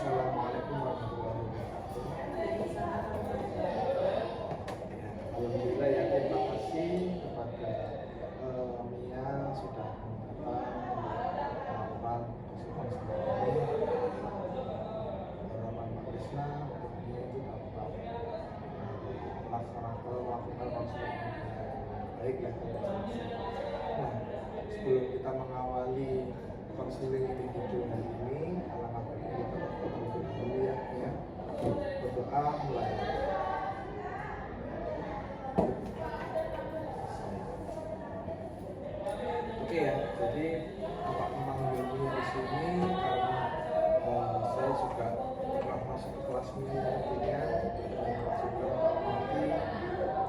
Assalamualaikum warahmatullahi wabarakatuh. Ya, alhamdulillah ya, terima kasih kepada Mia sudah datang melakukan konsultasi ini. Harapan Pak Krisna untuk Mia itu dapat melakukan konseling baik ya. Nah, sebelum kita mengawali konseling individu hari ini, alangkah baiknya kita berdoa dulu ya. Berdoa mulai. Oke ya, jadi Bapak memanggilnya di sini karena saya juga pernah masuk ke kelas mininya dan juga nanti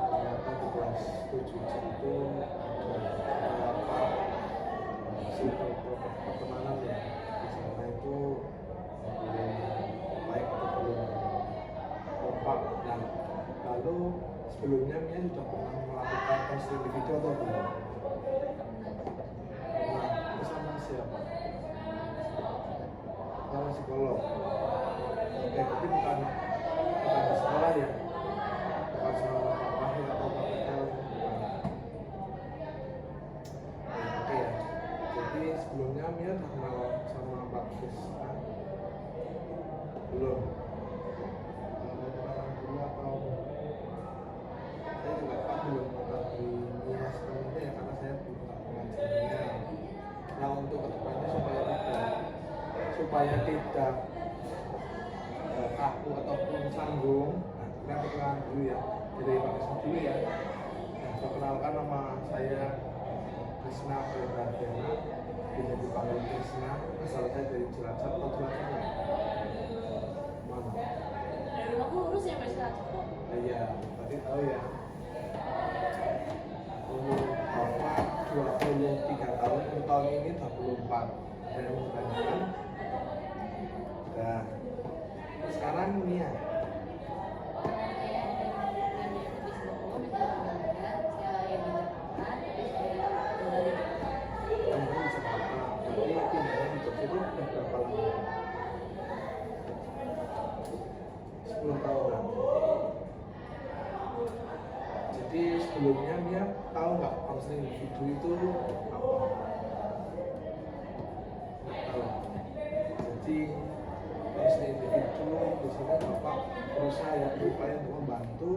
ternyata di kelas 7 itu ada beberapa simpel pertemanan ya. Di sana itu belum baik atau belum kompak. Nah, lalu sebelumnya Mia sudah pernah melakukan konseling individu atau belum? Siapa? Sama psikolog. Oke, tapi bukan di sekolah ya, bukan sama Pak Wahid atau Pak Petel. Oke ya. Jadi sebelumnya Mia udah kenal sama Pak Krisna? Belum. Mau kenalan dulu atau? Saya juga Pak belum mengetahui Mia sepenuhnya ya, karena saya belum mengajarnya. Nah, untuk kedepannya supaya tidak kaku ataupun canggung, nah, kita perkenalan dulu ya, dari Pak Krisna dulu ya. Nah, perkenalkan, nama saya Krisna Pradana, bisa dipanggil Krisna. Asal saya dari Cilacap atau Cilacap ya? Mana? Dari rumahku lurus ya Pak Cilacap kok. Iya, berarti tahu ya. Bapak 23 tahun, tahun ini 24. Dan menanyakan. Nah, sekarang Mia. Kamu bisa apa? Jadi tinggalnya di Jogja itu udah berapa lama? 10 tahun. Jadi sebelumnya Mia tahu nggak konseling individu itu apa? Tahu. Jadi konseling individu di sini Bapak berusaha ya, berupaya untuk membantu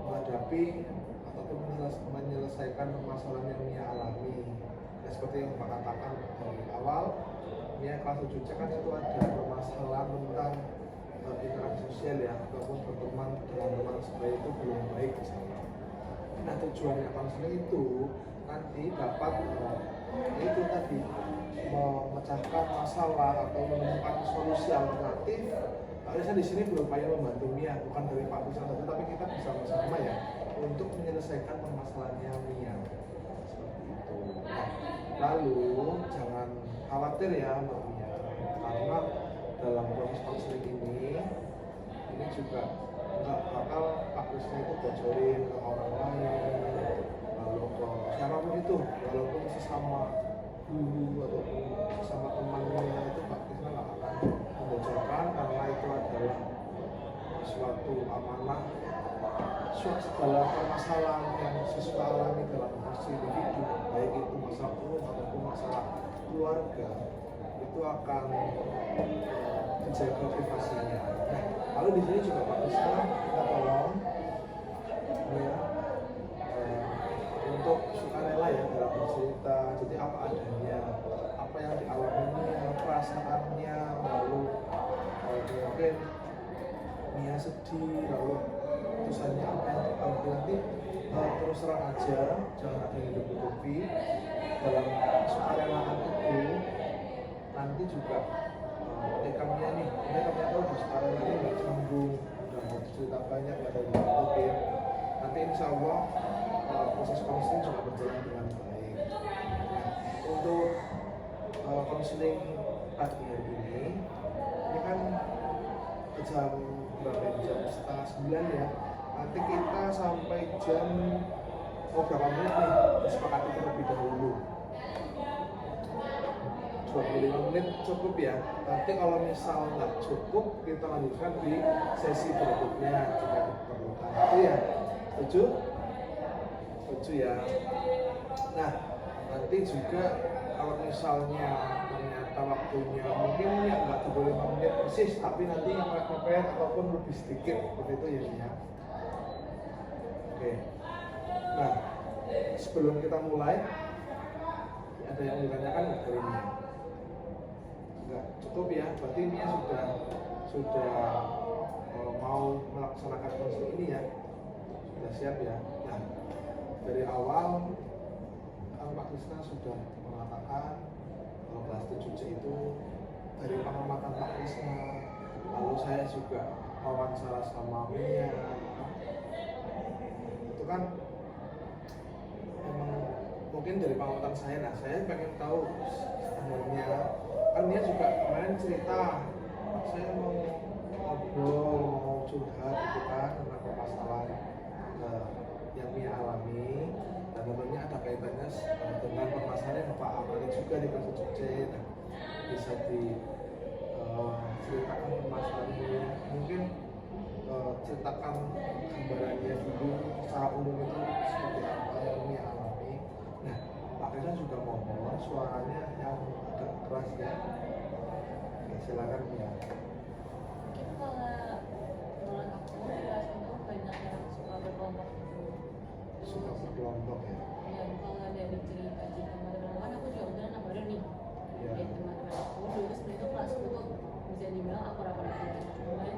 menghadapi ataupun menyelesaikan permasalahan yang Mia alami. Ya, seperti yang Bapak katakan dari awal, Mia kelas 7C kan itu ada permasalahan tentang interaksi sosial ya, ataupun berteman dengan teman sebaya itu belum baik misalnya. Nah, tujuannya konseling itu nanti dapat itu tadi memecahkan masalah atau menemukan solusi alternatif. Saya di sini berupaya membantu Mia, bukan dari Pak Krisna saja, tapi kita bersama-sama ya untuk menyelesaikan permasalahannya Mia. Seperti itu. Nah, lalu jangan khawatir ya Mbak Mia, karena dalam proses konseling ini juga nggak bakal Pak Krisna itu bocorin ke orang lain, lalu ke siapapun itu, walaupun sesama guru ataupun sesama temannya, itu Pak Krisna nggak akan membocorkan, karena itu adalah suatu amanah. Segala permasalahan yang siswa alami dalam proses individu, baik itu masalah umum ataupun masalah keluarga, itu akan dijaga privasinya. Nah, lalu di sini juga Pak Krisna kita tolong ya, untuk sukarela ya dalam bercerita. Jadi apa adanya, apa yang dialaminya, perasaannya, lalu mungkin Mia sedih, lalu tulisannya apa yang dialami nanti terus terang aja, jangan ada yang ditutupi. Dalam sukarelaan itu nanti juga ketika Mia tahu di sukarela ini nggak canggung, udah mau cerita banyak, nggak ada yang ditutupin, nanti insya Allah proses konseling juga berjalan dengan baik. Nah, untuk konseling pagi hari ini kan jam berapa? Jam 8:30 ya. Nanti kita sampai jam berapa menit nih? Disepakati terlebih dahulu. 25 menit cukup ya. Nanti kalau misal nggak cukup, kita lanjutkan di sesi berikutnya jika diperlukan. Itu ya, setuju? Setuju ya. Nah, nanti juga kalau misalnya ternyata waktunya mungkin ya nggak 25 menit persis, tapi nanti yang mepet ataupun lebih sedikit seperti itu ya. Oke. Nah, sebelum kita mulai, ada yang ditanyakan nggak dari Mia? Nggak cukup ya, berarti Mia sudah mau melaksanakan konsep ini ya, sudah siap ya. Nah, dari awal kan Pak Krisna sudah mengatakan kalau kelas 7C itu dari pengamatan Pak Krisna, lalu saya juga wawancara sama Mia, itu kan memang mungkin dari pengamatan saya. Nah, saya pengen tahu sebenarnya kan Mia juga kemarin cerita saya mau ngobrol, mau curhat gitu kan tentang permasalahan yang Mia alami, dan tentunya ada kaitannya dengan permasalahan yang Bapak alami juga di kelas 7C. Nah, bisa diceritakan permasalahan ini, mungkin ceritakan gambarannya dulu secara umum itu seperti apa yang Mia alami. Nah, Pak Krisna juga ngomong suaranya yang agak keras ya. Oke, silakan Mia. Mungkin kalau menurut aku di kelas itu banyak yang suka berkelompok gitu. Suka berkelompok ya. Ya, kalau dari cerita teman-teman kan aku juga udah anak baru nih. Iya. Dari teman-teman aku dulu sebenarnya tuh kelas aku tuh bisa dibilang akur-akur aja. Cuman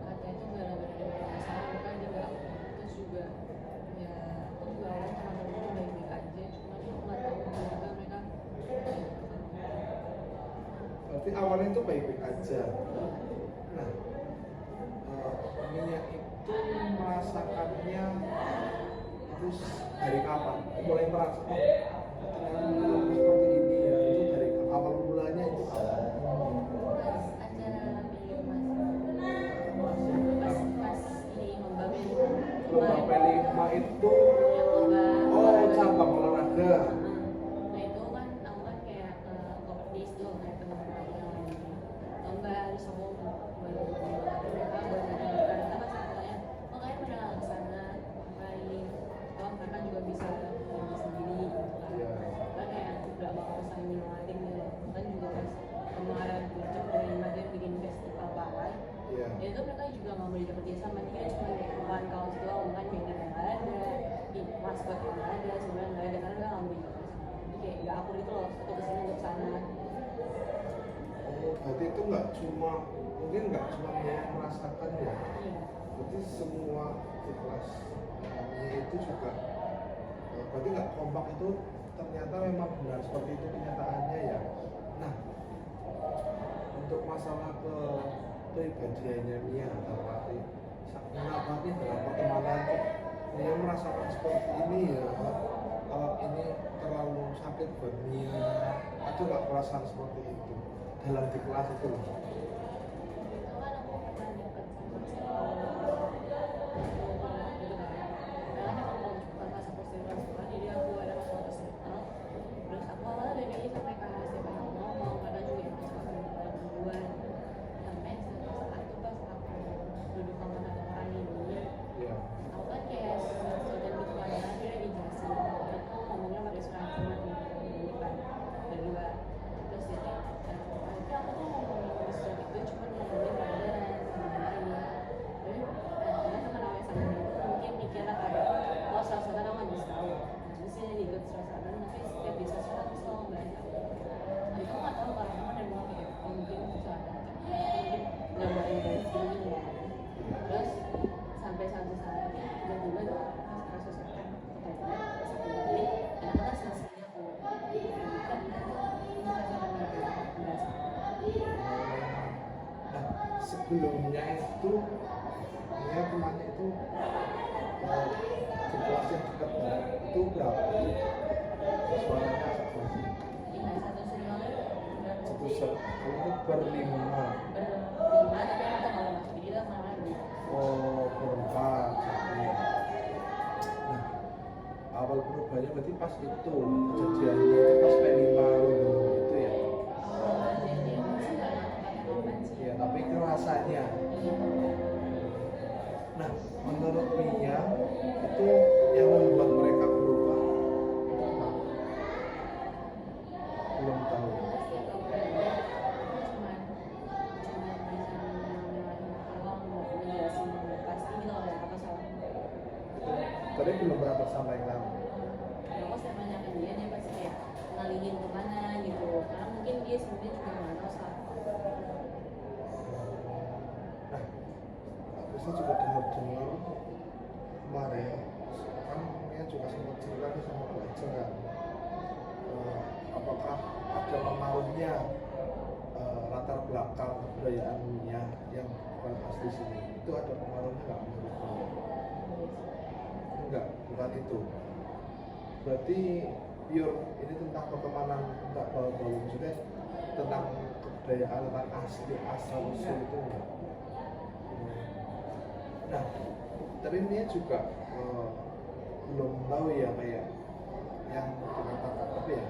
katanya tuh gara-gara ada permasalahan kan juga terus juga ya aku juga awalnya teman-teman tuh baik-baik aja. Cuman aku nggak tahu ternyata mereka Berarti awalnya itu baik-baik aja. Nah, Mia itu merasakannya itu dari kapan? Mulai merasa ternyata seperti ini ya. Itu dari awal mulanya itu kapan? pas acara pas ini lomba Lomba P5 itu cabang olahraga. nah itu kan aku kan kayak kompetisi tuh kayak teman-teman aku yang lagi lomba terus aku baru mereka baru kita pas katanya oh kalian pada nggak kesana ngapain oh mereka juga bisa lomba sendiri gitu kan Iya. kan kayak nggak bakal saling ngelatin gitu loh kan juga pas kemarin puncak dari dia bikin festival paran Iya. ya itu mereka juga nggak boleh dapet dia sama dia cuma kayak makan kaos doang kan banner yang nggak ada maskot yang nggak ada sebenarnya nggak ada karena nggak boleh dapet jadi kayak nggak akur itu loh satu kesini untuk sana Oh, berarti itu mungkin nggak cuma Mia yang merasakan ya. iya Berarti semua di kelas Mia itu juga berarti nggak kompak itu ternyata memang benar seperti itu kenyataannya ya. Nah, untuk masalah kepribadiannya Mia dalam arti kenapa nih dalam pertemanan kok Mia merasakan seperti ini ya, kalau ini terlalu sakit buat Mia, ada nggak perasaan seperti itu dalam di kelas itu loh? itu kan aku pernah deket sama psikolog gitu kan karena kan aku bukan pas aku circle jadi aku ada suatu circle terus aku awalnya udah kayak sama mereka siapa yang ngomong mereka juga yang suka ngomong duluan sampai suatu saat tuh pas aku duduk sama satu orang ini Iya. aku kan kayak sesuatu gitu kan karena dia lagi jelasin aku ngomongnya pakai suara cermat gitu kan berdua terus dia kayak nanti aku tuh ngomongin sesuatu itu cuma ngomongnya badan sebenarnya tapi teman-teman aku yang sama dia tuh mungkin mikirnya kayak oh suasana kamu nggak bisa tahu terus dia jadi ikut suasana tapi setiap di suasana tuh selalu banyak nah itu nggak tahu kalau teman dan ngomong kayak oh mungkin suasana mungkin nggak boleh dari sini ya terus sampai satu saat tiba-tiba tuh pas kasus kan katanya satu kali dan aku kan selesainya aku bukan Nah, sebelumnya itu Mia temannya itu di kelas yang dekat itu berapa? Suaranya agak keras. tinggal satu seniornya Satu kalau itu berlima. berlima tapi aku tuh kalau masuk jadi lah malah Oh, berempat. Nah, awal perubahannya berarti pas itu kejadiannya itu pas P5 itu ya. rasanya. Nah, menurut Mia itu yang membuat mereka berubah belum tahu. Tadi belum pernah tersampaikan. Aku saya tanyakan dia pasti kayak ngalihin kemana gitu, karena mungkin dia sebenarnya juga nggak tahu salah. Nah, saya juga dengar kemarin kan Mia juga sempat cerita nih sama Bu Ajeng kan, apakah ada pengaruhnya latar belakang kebudayaan Mia yang bukan asli sini, itu ada pengaruhnya nggak menurut Mia? Enggak, bukan itu. Berarti pure ini tentang pertemanan, tentang balu-balu, maksudnya tentang kebudayaan, tentang asli asal usul itu enggak. Nah, tapi Mia juga belum tahu ya kayak yang dikatakan apa ya,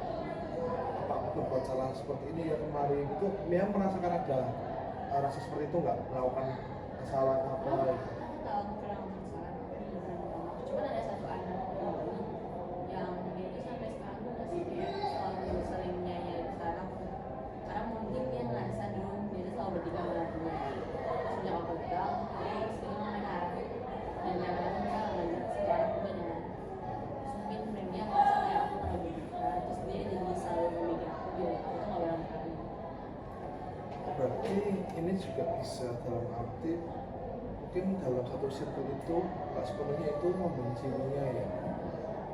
apa aku berbuat salah seperti ini ya kemarin itu. Mia merasakan ada rasa seperti itu nggak, melakukan kesalahan apa Aku tahu pernah masalah, cuma ada satu anak yang dia itu sampai sekarang tuh masih kayak selalu sering nyanyi sekarang, karena mungkin dia ngerasa dulu dia tuh selalu bertiga sama temennya. Sejak aku pegang, terus dia marah dan jangan ngajak sekarang punya. Mungkin dia ngerasa kayak aku terlalu bertiga, terus dia jadi selalu memikir aku biar aku tuh nggak berangkat. berarti ini juga bisa dalam arti mungkin dalam satu circle itu nggak sepenuhnya itu membenci Mia ya,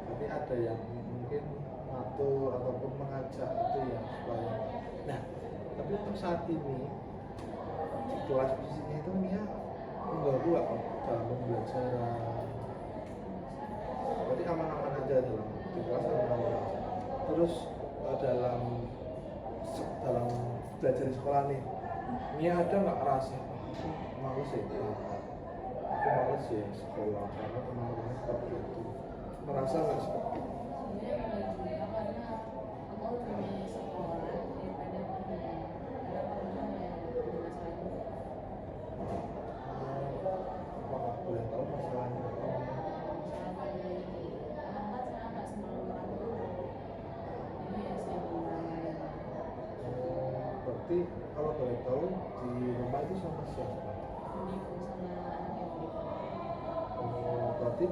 tapi ada yang mungkin ngatur ataupun mengajak itu ya supaya. Nah, tapi untuk saat ini di kelas fisiknya itu Mia mengganggu nggak Om, dalam pembelajaran? Berarti aman-aman aja dalam di kelas, aman-aman aja. Terus dalam belajar di sekolah nih, Mia ada nggak rasa aku males ya berangkat, aku males ya sekolah karena teman-teman seperti itu, merasa nggak seperti itu? Sebenarnya enggak juga, karena aku lebih milih sekolah daripada kuliah, karena kuliah ya punya masalah itu. Apakah boleh tahu masalahnya apa? Masalah kuliah itu emang kan saya nggak semua orang tuh ini ya saya bilang ya Berarti kalau boleh tahu di rumah itu sama siapa? mendikung sama anak yang mendikung. Berarti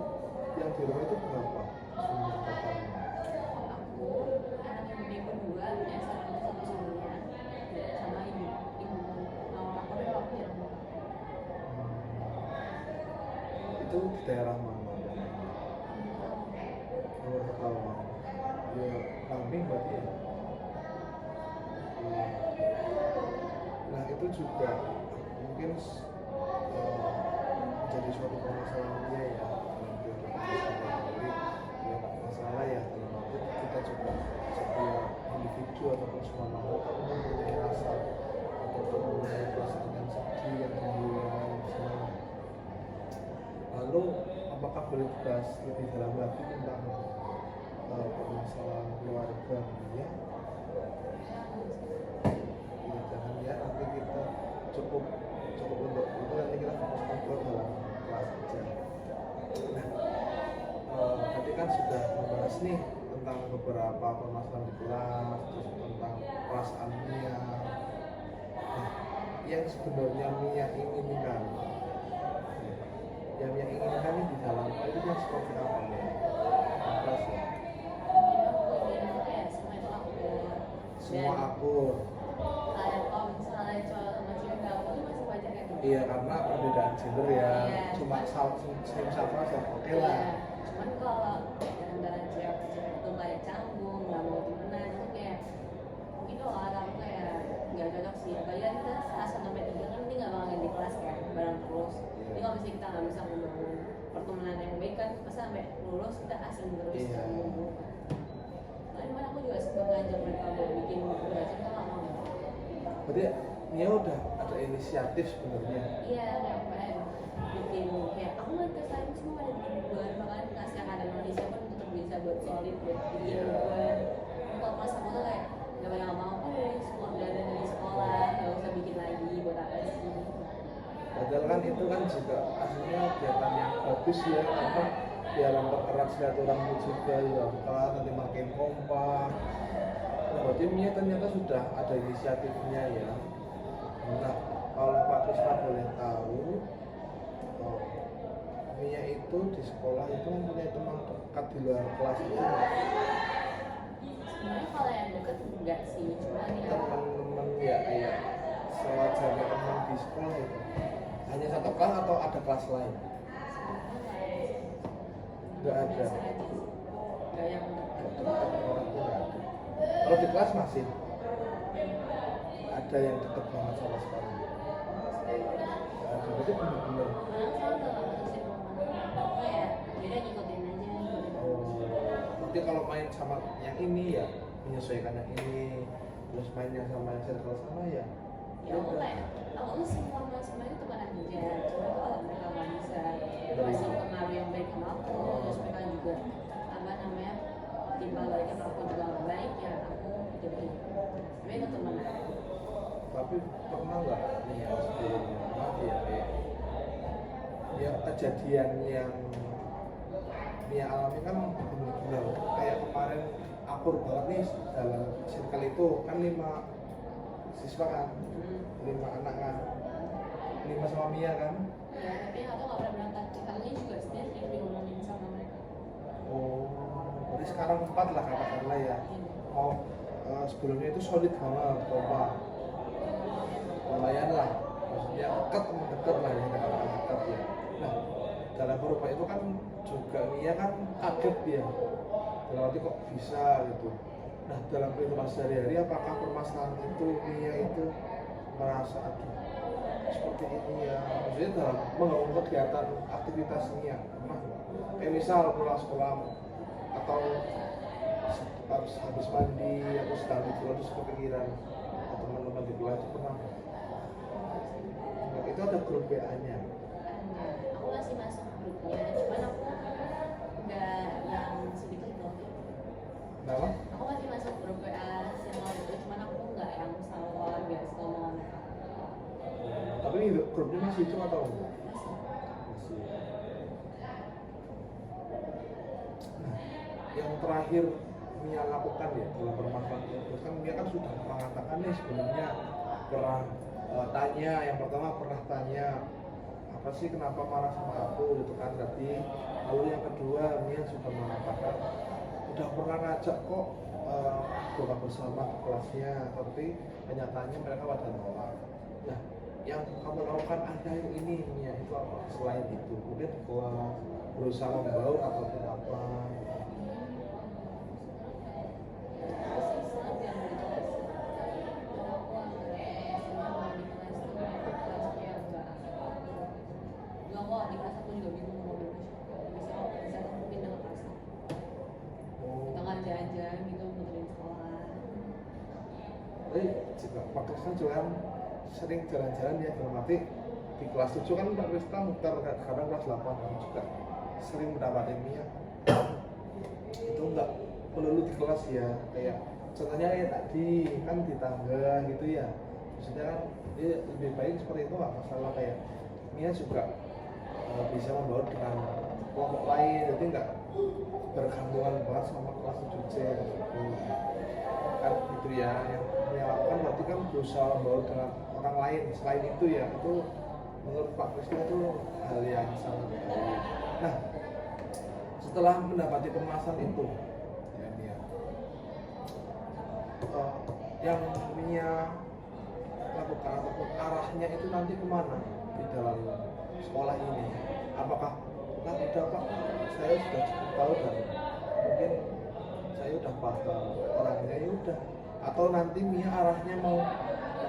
yang di rumah itu berapa jumlah totalnya? Aku anak yang gede kedua yang satu satunya sama ibu aku udah waktu yang Itu di daerah mana? Luar Ketawa. Ya, Lamping berarti ya. Iya. Nah itu juga mungkin menjadi suatu permasalahan dia ya. Jadi ya nggak masalah ya, dalam arti kita juga setiap individu ataupun semua makhluk itu mempunyai rasa ataupun mempunyai perasaan yang sedih, yang gembira, yang senang. Lalu apakah boleh dibahas lebih dalam lagi tentang permasalahan keluarga dia? Ya jangan ya, nanti kita cukup untuk itu, nanti kita fokuskan ke dalam kelas aja. Nah, tadi kan sudah membahas nih tentang beberapa permasalahan di kelas, terus tentang perasaan Mia. Nah, yang sebenarnya Mia inginkan, yang Mia inginkan ini di dalam itu yang seperti apa ya? Apa sih? Semua akur. kayak kalau misalnya cowok sama cewek gabung tuh masih wajar kayak gitu. Iya, karena perbedaan gender ya, Iya. cuma same sama aja, oke lah. Iya. Cuman kalau antara cewek ke cewek itu kayak canggung, nggak mau temenan itu kayak mungkin kalau orang kayak nggak cocok sih. Kalian kan kelas 1 sampai 3 kan ini nggak bakal di kelas kan bareng terus. Jadi kalau misalnya kita nggak bisa membangun pertemanan yang baik kan, masa sampai lulus kita asing terus Iya. kan ngumpul. Nah, cuman aku juga sempat ngajak mereka buat bikin belajar, kita nggak mau. Berarti Mia udah ada inisiatif sebenarnya. Iya, kayak UPN bikin kayak aku kan ke sains semua ada bikin buat bahkan kelas yang ada Indonesia pun tetap bisa buat solid buat bikin Iya. buat. Kalau kelas aku tuh kayak nggak banyak mau, oh dari sekolah nggak usah bikin lagi buat apa sih? kan juga aslinya kegiatan yang bagus ya, karena biar mempererat silaturahmi juga ya, kalau nanti makin kompak. Nah, berarti Mia ternyata sudah ada inisiatifnya ya. Nah, kalau Pak Krisna boleh tahu, oh, Mia itu di sekolah itu mempunyai teman dekat di luar kelas itu nggak? Sebenarnya kalau yang deket enggak sih, cuma ya Teman-teman ya kayak sewajarnya teman di sekolah itu hanya satu kelas atau ada kelas lain? Nggak ada. biasa aja sih. Nggak yang deket. Orang itu nggak ada. Kalau di kelas masih ada yang deket banget sama sekali. Nggak ada. Berarti benar-benar. Malah saya udah nggak mutusin mau mana, apa ya, beda ngikutin aja gitu. Oh, nanti kalau main sama yang ini ya menyesuaikan yang ini, terus mainnya sama yang circle sana ya. Ya aku kayak aku semua semuanya temenan aja, cuma kalau mereka nggak bisa masih pengaruh yang baik sama aku, terus mereka juga apa namanya timbal baliknya kalau aku juga nggak baik ya aku jauhin. Tapi itu temenan. Tapi pernah nggak nih ya sebelumnya maaf ya kayak ya kejadian yang Mia alami kan benar-benar kayak kemarin akur banget nih dalam circle itu kan 5 siswa kan, 5 anak kan, 5 sama Mia kan. Ya tapi aku nggak pernah berangkat ceritanya juga sebenarnya sering diomongin sama mereka. Oh, berarti sekarang 4 lah katakanlah ya. Oh, sebelumnya itu solid banget, kompak, lumayan lah, maksudnya dekat lah ya, dekat ya. Nah, dalam berupa itu kan juga Mia kan kaget ya, dalam arti kok bisa gitu. Nah, dalam kehidupan sehari-hari apakah permasalahan itu Mia itu merasa aduh seperti ini ya, maksudnya dalam menggabung kegiatan aktivitas Mia pernah nggak? Kayak misal pulang sekolah atau habis mandi atau sedang tidur terus kepikiran atau teman-teman di kelas itu pernah nggak? Nah, itu ada grup WA-nya. Aku masih masuk grupnya, cuman aku nggak yang segitu itu. Kenapa? Aku masih masuk grup WA senior itu, cuman aku nggak yang selalu keluar biasa ngomong. Tapi ini grupnya masih itu atau enggak? Masih. Masih. Nah, yang terakhir Mia lakukan ya dalam permasalahan itu kan Mia kan sudah mengatakan nih sebelumnya pernah tanya, yang pertama pernah tanya apa sih kenapa marah sama aku gitu kan tadi, lalu yang kedua Mia sudah mengatakan udah pernah ngajak kok buka bersama ke kelasnya, tapi kenyataannya mereka pada nolak. Nah, yang kamu lakukan akhir ini Mia itu apa selain itu? Mungkin di kelas berusaha membaur ataupun apa? Tapi juga Pak Krisna juga kan sering jalan-jalan ya, dalam arti di kelas 7 kan Pak Krisna muter, kadang kelas 8 kan juga sering mendapati Mia itu enggak melulu di kelas ya, kayak contohnya kayak tadi kan di tangga gitu ya, maksudnya kan dia lebih baik seperti itu nggak masalah, kayak Mia juga bisa membaur dengan kelompok lain, jadi nggak bergantungan banget sama kelas 7C gitu kan gitu ya. Yang Mia lakukan berarti kan berusaha membaur dengan orang lain selain itu ya, itu menurut Pak Krisna itu hal yang sangat baik. Nah, setelah mendapati permasalahan itu ya Mia, yang Mia lakukan ataupun arahnya itu nanti kemana di dalam sekolah ini? Apakah nah udah Pak, saya sudah cukup tahu dan mungkin saya udah paham orangnya ya udah, atau nanti Mia arahnya mau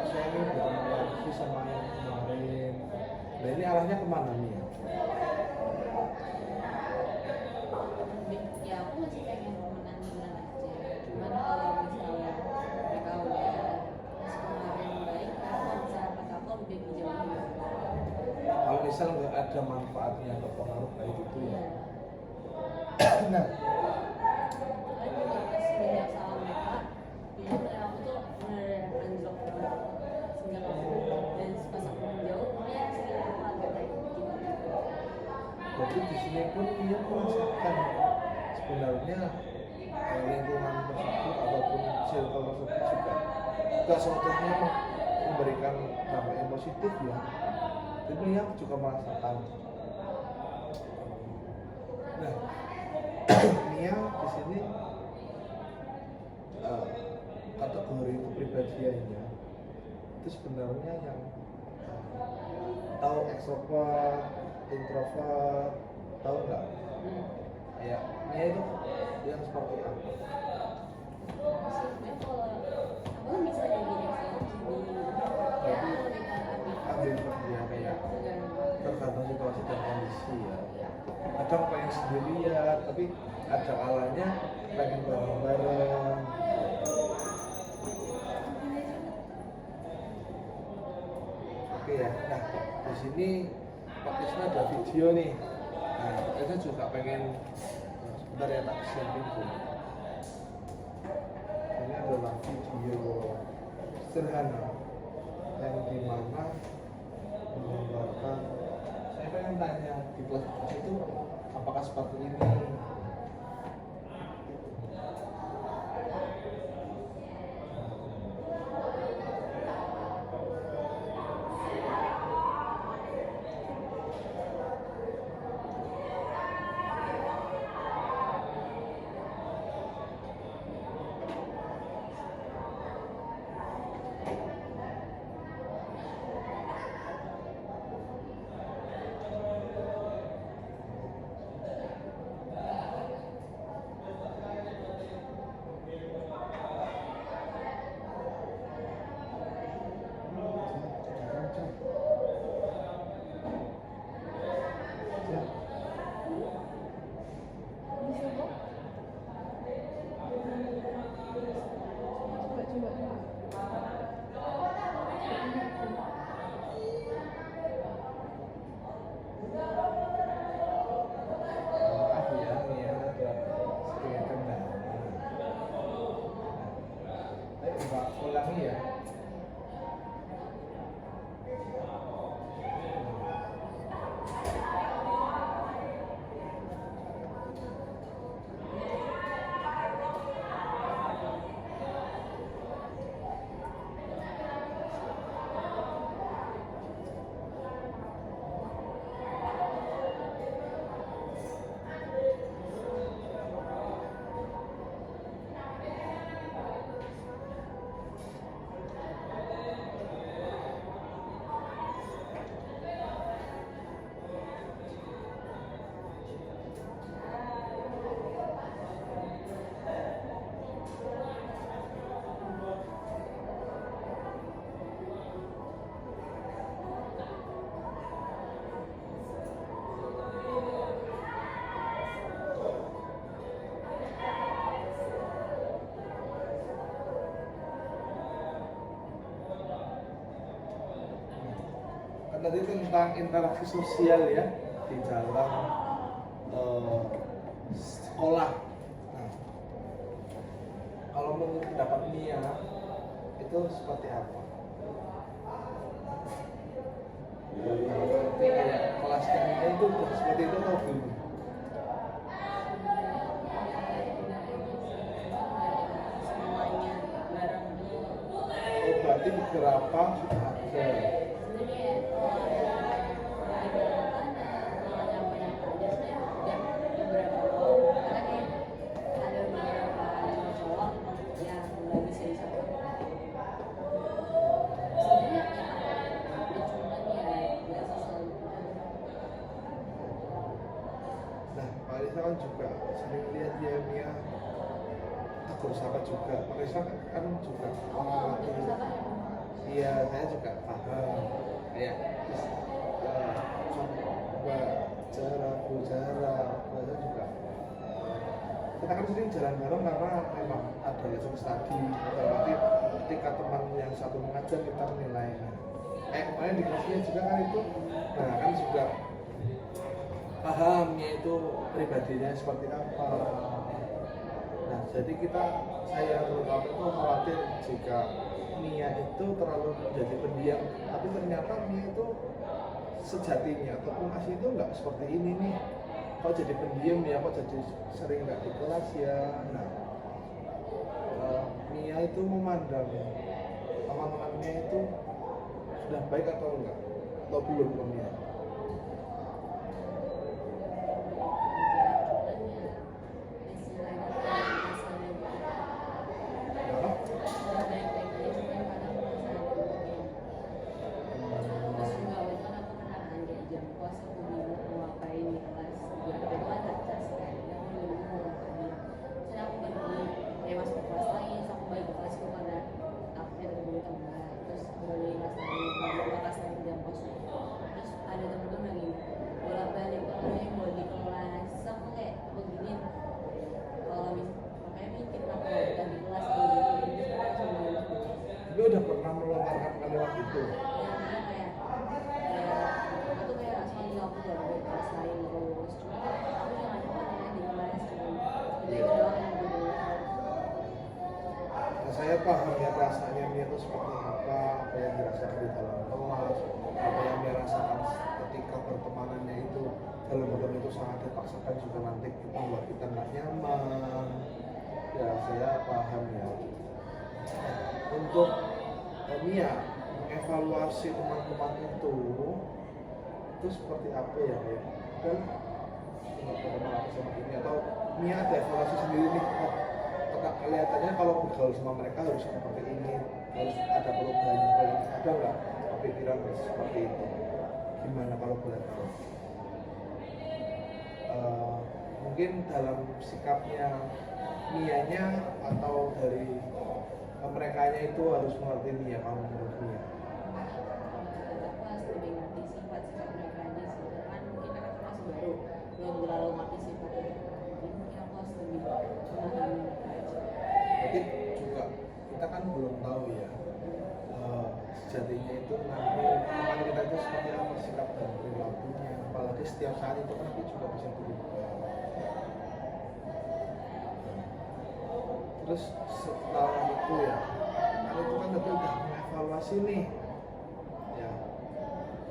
saya ini bertemu lagi sama yang kemarin. Nah ini arahnya kemana Mia? Ya aku masih pengen temenan aja, cuman kalau misalnya mereka udah kemarin baik, aku bisa apa-apa lebih dijauhin. Kalau misal nggak ada manfaatnya atau pengaruh baik itu ya. Nah, Kan juga pas semenjak sama mereka, dulu kayak aku tuh bener anjlok banget semenjak aku, dan pas aku menjauh, makanya sering aku agak naik Jadi di sini pun dia merasakan sebenarnya lingkungan tersebut ataupun circle tersebut juga gak semuanya memberikan dampak yang positif ya. Jadi dia juga merasakan. Nah, Nia di sini kategori kepribadiannya itu sebenarnya yang tahu ekstrovert, introvert, tahu nggak? Ya, Nia itu yang seperti apa? Sebenarnya kalau aku kan bisa jadi Ambil ya kayak tergantung situasi dan kondisi ya. Kadang pengen sendirian, tapi ada kalanya pengen bareng-bareng. Oke ya, nah di sini Pak Krisna ada video nih. Nah, Pak Krisna juga pengen sebentar ya tak siapin dulu. Ini adalah video sederhana yang dimana menggambarkan. Saya pengen tanya di kelas itu apakah seperti ini? Ulangi ya. Tadi tentang interaksi sosial ya di dalam sekolah. Nah, kalau menurut pendapat Nia itu seperti apa? Seperti kayak kelasnya Nia itu seperti itu atau belum? semuanya bareng. Oh, berarti beberapa sudah ada. Nah, Pak Risa kan juga sering lihat dia tegur sapa juga. Pak Risa kan juga mengamati. Iya, saya juga paham. Kayak coba jarak, saya juga. Kita kan sering jalan bareng karena memang ada lesson study. Berarti ketika teman yang satu mengajar kita menilai. Kemarin di kelasnya juga kan itu, nah kan juga pahamnya itu pribadinya seperti apa. Nah, jadi saya terutama itu khawatir jika Nia itu terlalu menjadi pendiam, tapi ternyata Nia itu sejatinya ataupun asli itu nggak seperti ini nih. kok jadi pendiam ya, kok jadi sering nggak di kelas ya. Nah, Mia itu memandang teman-temannya itu sudah baik atau enggak, atau belum ke Mia? Tapi udah pernah melontarkan kalimat itu? Nah, saya paham ya perasaannya Mia itu seperti apa yang dirasakan di dalam kelas, apa yang Mia rasakan ketika pertemanannya itu dalam betul itu sangat dipaksakan juga nanti kita buat kita nggak nyaman. Ya saya paham ya. Untuk Mia mengevaluasi teman-teman itu seperti apa ya Mia? Dan nggak pernah sama ini atau Mia ada evaluasi sendiri nih, oh kelihatannya kalau bergaul sama mereka harus seperti ini, harus ada perubahan seperti ini. Ada nggak kepikiran seperti itu? Gimana kalau boleh tahu? Mungkin dalam sikapnya Mianya atau dari merekanya itu harus mengerti Mia, kamu menurut Mia? Berarti juga kita kan belum tahu ya sejatinya itu nanti teman kita itu seperti apa sikap dan perilakunya, apalagi setiap saat itu kan kita juga bisa berubah. Terus setelah itu ya, kan itu kan tadi udah mengevaluasi nih ya,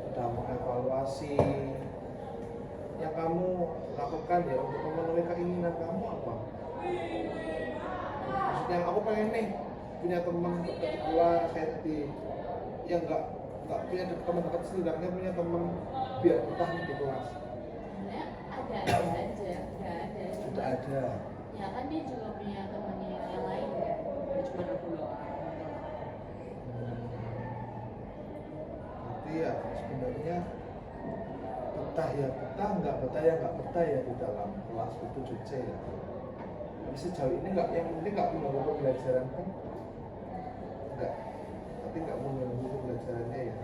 udah mengevaluasi yang kamu lakukan ya untuk memenuhi keinginan kamu apa? Maksudnya aku pengen nih punya teman dekat gua kayak tadi, ya nggak punya teman dekat setidaknya punya teman biar betah nih di kelas. Ada aja, nggak ada. Sudah ada. Ya kan dia juga punya temannya yang lain kan, nggak cuma aku doang. Berarti ya sebenarnya betah ya betah, nggak betah ya nggak betah ya di dalam kelas itu juga ya. Tapi sejauh ini nggak, yang penting nggak mengganggu pembelajaran kan? Enggak, tapi nggak mengganggu pembelajarannya ya.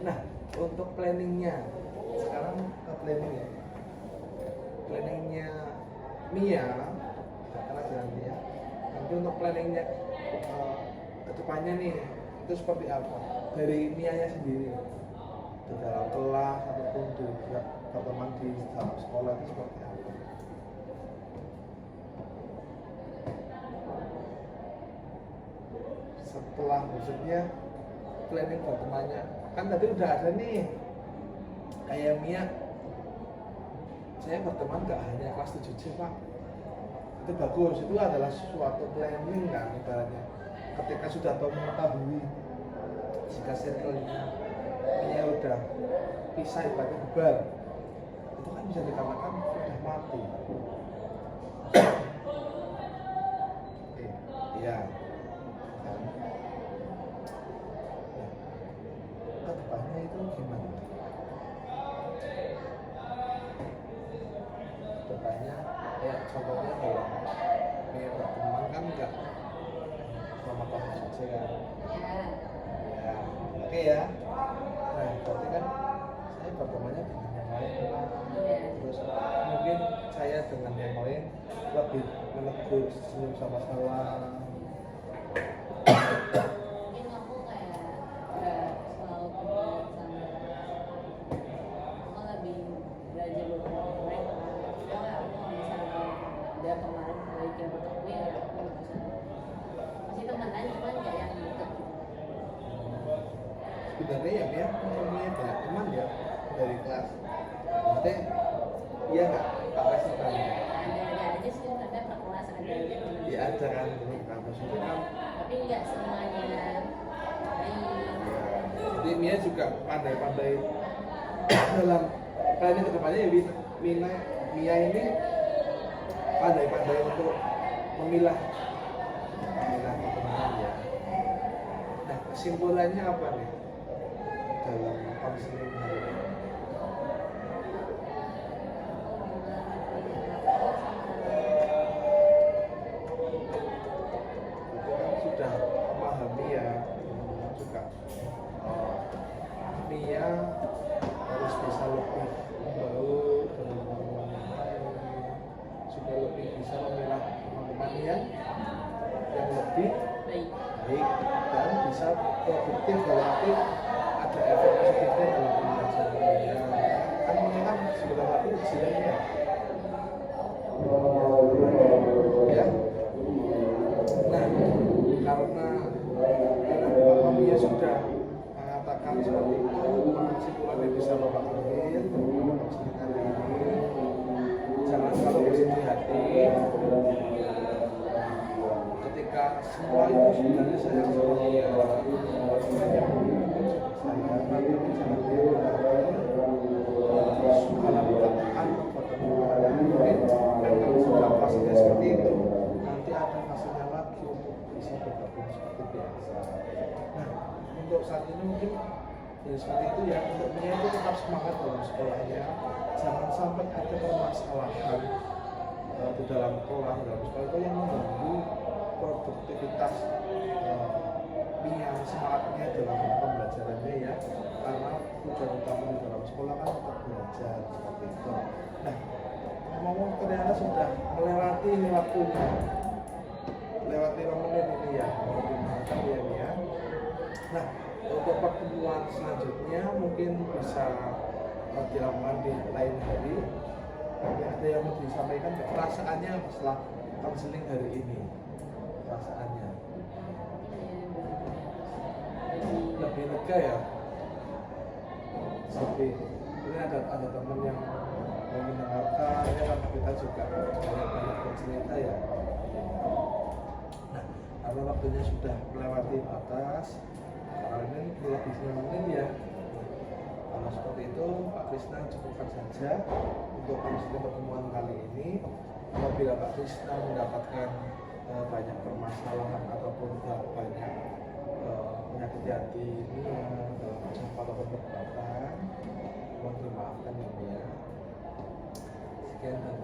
Nah, untuk planningnya sekarang ke planning ya. Planningnya Mia, karena jalan Mia. Nanti untuk planningnya kedepannya nih itu seperti apa? Dari Mianya sendiri, di dalam kelas ataupun di teman di dalam sekolah itu seperti apa? Setelah maksudnya planning bertemannya kan tadi udah ada nih kayak Mia, saya berteman gak hanya kelas 7C Pak, itu bagus, itu adalah suatu planning kan ibaratnya. Ketika sudah tahu mengetahui jika circle-nya Mia udah pisah ibaratnya bubar, itu kan bisa dikatakan sudah mati. Iya. Kedepannya itu gimana? Kedepannya ya contohnya kalau Mia berteman kan enggak sama kelas saja kan? Ya, oke ya. Nah, berarti kan saya bertemannya dengan yang lain kan? Terus mungkin saya dengan yang lain lebih menegur senyum sama-sama. Mungkin aku kayak nggak selalu berbuat sama, aku lebih belajar beberapa mereka. Soalnya aku kalau misalnya ada kemarin baik yang menurut aku ya aku bisa masih temenan cuman kayak yang deket gitu. Sebenarnya ya Mia punya banyak teman ya dari kelas. Maksudnya iya nggak? ada kan di kampus itu kan. Tapi nggak semuanya baik. Jadi Mia juga pandai-pandai dalam planning kedepannya ya Mia ini pandai-pandai untuk memilah pertemanan ya. Nah kesimpulannya apa nih dalam konseling hari ini? Sudah memahami ya teman-teman juga Mia harus bisa lebih membaur dengan teman-teman yang lain, sudah lebih bisa memilah teman-teman yang lebih Baik. baik dan bisa produktif dalam arti ada efek positifnya dalam pembelajaran Mia. Kan Mia kan sebentar lagi istilahnya ya. Nah, karena Bapak Mia sudah mengatakan seperti itu, kesimpulan yang bisa Bapak ambil dalam konseling hari ini, jangan selalu bersedih hati. Ketika semua itu sebenarnya sayang sama Mia, sayang, tapi jangan diharapkan mungkin kalau sudah fasenya seperti itu, nanti ada fasenya lagi untuk bisa bergabung seperti biasa. Nah, untuk saat ini mungkin ya seperti itu ya, untuk Mia itu tetap semangat dalam sekolahnya, jangan sampai ada permasalahan di dalam kelas dalam sekolah itu yang mengganggu produktivitas Mia, semangatnya dalam pembelajarannya ya, karena tujuan utama di dalam sekolah kan tetap belajar seperti itu. Nah, ngomong ternyata sudah melewati waktunya, lewat 5 menit ini ya, mungkin ya Mia. Nah, untuk pertemuan selanjutnya mungkin bisa dilakukan di lain hari. Ada yang mau disampaikan perasaannya setelah konseling hari ini, perasaannya lebih lega ya. Seperti ini ada teman yang mau mendengarkan ya kan, kita juga banyak bercerita ya. Nah, karena waktunya sudah melewati batas, karena ini lebih 5 menit ya. Kalau seperti itu, Pak Krisna cukupkan saja untuk pertemuan kali ini. Apabila Pak Krisna mendapatkan banyak permasalahan ataupun banyak menyakiti hati Mia dalam ucapan ataupun perbuatan, mohon dimaafkan ya Mia. Sekian dan